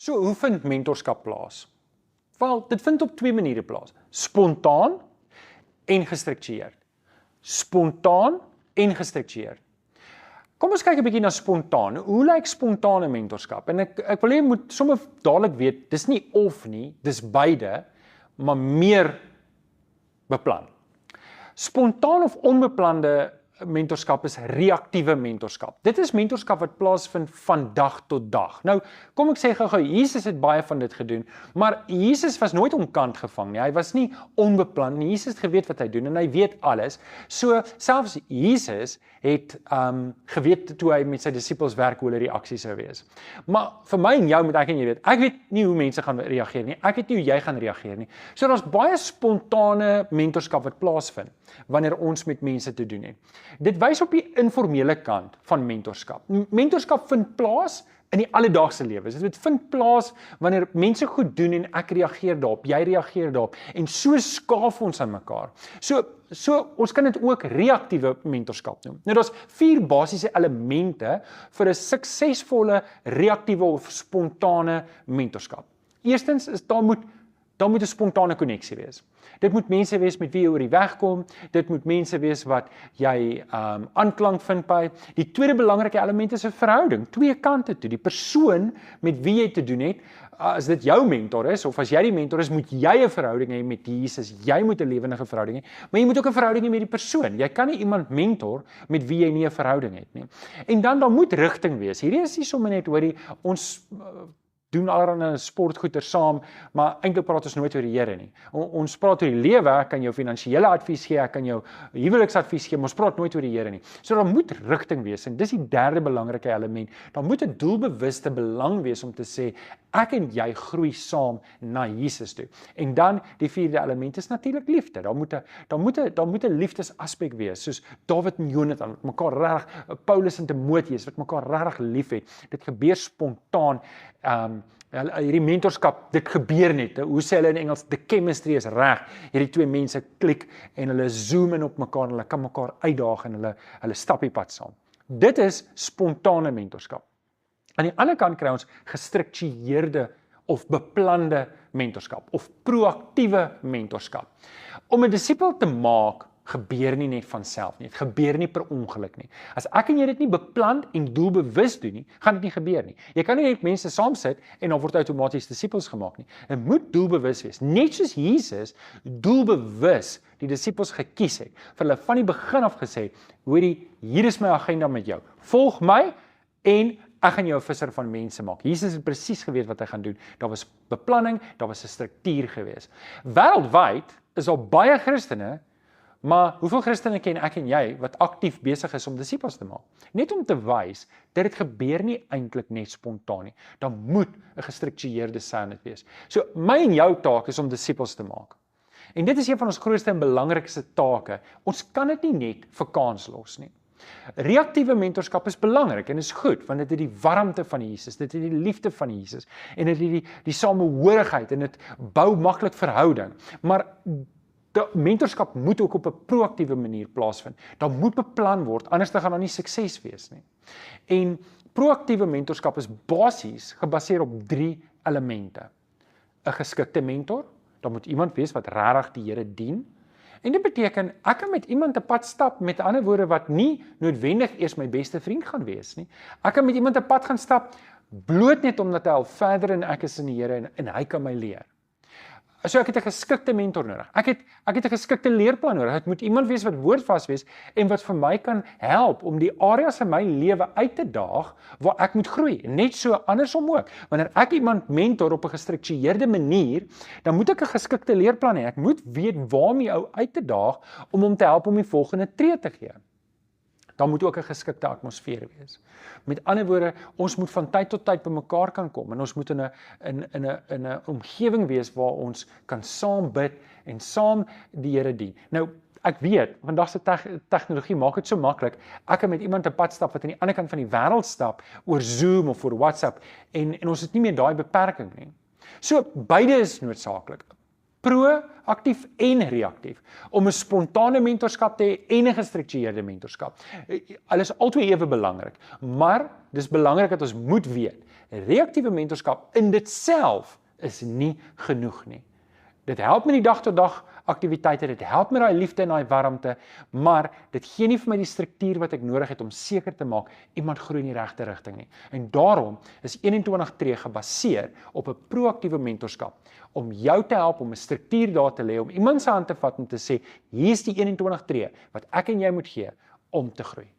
So, hoe vind mentorskap plaas? Wel, dit vind op twee maniere plaas. Spontaan en gestruktureerd. Spontaan en gestruktureerd. Kom ons kyk 'n bietjie na spontaan. Hoe lyk spontane mentorskap? En ek wil hê jy moet sommer dadelik weet, dis nie of nie, dis beide, maar meer beplan. Spontaan of onbeplande mentorskap is reaktiewe mentorskap. Dit is mentorskap wat plaasvind van dag tot dag. Nou, kom ek sê gou-gou, Jesus het baie van dit gedoen, maar Jesus was nooit omkant gevang nie. Hy was nie onbeplan nie. Jesus het geweet wat hy doen en hy weet alles. So, selfs Jesus het geweet toe hy met sy disippels werk hoe hulle reaksie sou wees. Maar vir my en jou moet ek en jy weet, ek weet nie hoe mense gaan reageer nie. Ek weet nie hoe jy gaan reageer nie. So daar's baie spontane mentorskap wat plaasvind wanneer ons met mense te doen het. Dit wys op die informele kant van mentorskap. Mentorskap vind plaas in die alledaagse lewe. Dit vind plaas wanneer mense goed doen en ek reageer daarop, jy reageer daarop en so skaaf ons aan mekaar. So ons kan dit ook reaktiewe mentorskap noem. Nou daar's 4 basiese elemente vir 'n suksesvolle reaktiewe of spontane mentorskap. Eerstens is daar moet 'n spontane koneksie wees. Dit moet mense wees met wie jy oor die weg kom, dit moet mense wees wat jy aanklank vind by. Die tweede belangrike element is 'n verhouding, twee kante toe. Die persoon met wie jy te doen het, as dit jou mentor is, of as jy die mentor is, moet jy 'n verhouding hê met Jesus, jy moet 'n lewendige verhouding hê, maar jy moet ook 'n verhouding hê met die persoon. Jy kan nie iemand mentor met wie jy nie 'n verhouding het nie. En dan moet rigting wees. Hierdie is nie sommer net, hoorie, ons doen allerlei sportgoeder saam, maar eintlik praat ons nooit oor die Here nie. Ons praat oor die lewe, ek kan jou finansiële advies gee, ek kan jou huweliksadvies gee, maar ons praat nooit oor die Here nie. So daar moet rigting wees en dis die derde belangrike element. Daar moet 'n doelbewuste belang wees om te sê ek en jy groei saam na Jesus toe. En dan die vierde element is natuurlik liefde. Daar moet 'n liefdesaspek wees, soos Dawid en Jonathan wat mekaar reg, Paulus en Timoteus wat mekaar regtig liefhet. Dit gebeur spontaan. Hierdie mentorskap, dit gebeur net. Hoe sê hulle in Engels? The chemistry is reg. Hierdie twee mense klik en hulle zoom in op mekaar en hulle kan mekaar uitdaag en hulle stap die pad saam. Dit is spontane mentorskap. Aan die ander kant kry ons gestruktureerde of beplande mentorskap of proaktiewe mentorskap. Om 'n disipel te maak gebeur nie net van self nie. Dit gebeur nie per ongeluk nie. As ek en jy dit nie beplan en doelbewus doen nie, gaan dit nie gebeur nie. Jy kan nie net mense saamsit en dan word outomaties disippels gemaak nie. Dit moet doelbewus wees. Net soos Jesus doelbewus die disippels gekies het, vir hulle van die begin af gesê, hoorie, hier is my agenda met jou. Volg my en ek gaan jou 'n visser van mense maak. Jesus het presies geweet wat hy gaan doen. Daar was beplanning, daar was 'n struktuur gewees. Wêreldwyd is daar baie Christene, maar hoeveel Christene ken ek en jy wat aktief besig is om disippels te maak? Net om te wys dat dit gebeur nie eintlik net spontaan nie. Daar moet 'n gestruktureerde scène wees. So my en jou taak is om disippels te maak. En dit is een van ons grootste en belangrikste take. Ons kan dit nie net vir kans los nie. Reaktiewe mentorskap is belangrik en is goed, want dit het die warmte van Jesus, dit het die liefde van Jesus, en dit het die samehorigheid, en dit bou maklik verhouding. Maar die mentorskap moet ook op 'n proaktiewe manier plaasvind. Daar moet beplan word, anders gaan daar nie sukses wees nie. En proaktiewe mentorskap is basies gebaseer op 3 elemente. 'n Geskikte mentor, daar moet iemand wees wat regtig die Here dien. En dit beteken, ek kan met iemand 'n pad stap, met ander woorde, wat nie noodwendig eers my beste vriend gaan wees nie. Ek kan met iemand 'n pad gaan stap, bloot net omdat hy al verder en ek is in die Here en hy kan my leer. So ek het 'n geskikte mentor nodig. Ek het 'n geskikte leerplan nodig. Dit moet iemand wees wat woordvas wees en wat vir my kan help om die areas in my lewe uit te daag waar ek moet groei. Net so andersom ook. Wanneer ek iemand mentor op 'n gestruktureerde manier, dan moet ek 'n geskikte leerplan hê. Ek moet weet waar om die ou uit te daag om hom te help om die volgende tree te gee. Dan moet ook 'n geskikte atmosfeer wees. Met ander woorde, ons moet van tyd tot tyd bymekaar kan kom en ons moet in 'n omgewing wees waar ons kan saam bid en saam die Here dien. Nou, ek weet, vandag se tegnologie maak dit so maklik. Ek kan met iemand 'n pad stap wat aan die ander kant van die wêreld stap oor Zoom of oor WhatsApp en ons het nie meer daai beperking nie. So beide is noodsaaklik. Proaktief en reaktief, om 'n spontane mentorskap te hê en 'n gestruktureerde mentorskap. Hulle is albei ewe belangrik, maar dis belangrik dat ons moet weet, Reaktiewe mentorskap in dit self is nie genoeg nie. Dit help met die dag tot dag aktiwiteite, dit help met daai liefde en daai warmte, maar dit gee nie vir my die struktuur wat ek nodig het om seker te maak iemand groei in die regte rigting nie. En daarom is 21 tree gebaseer op 'n proaktiewe mentorskap om jou te help om 'n struktuur daar te lê, om iemand se hand te vat en te sê, hier is die 21 tree wat ek en jy moet gee om te groei.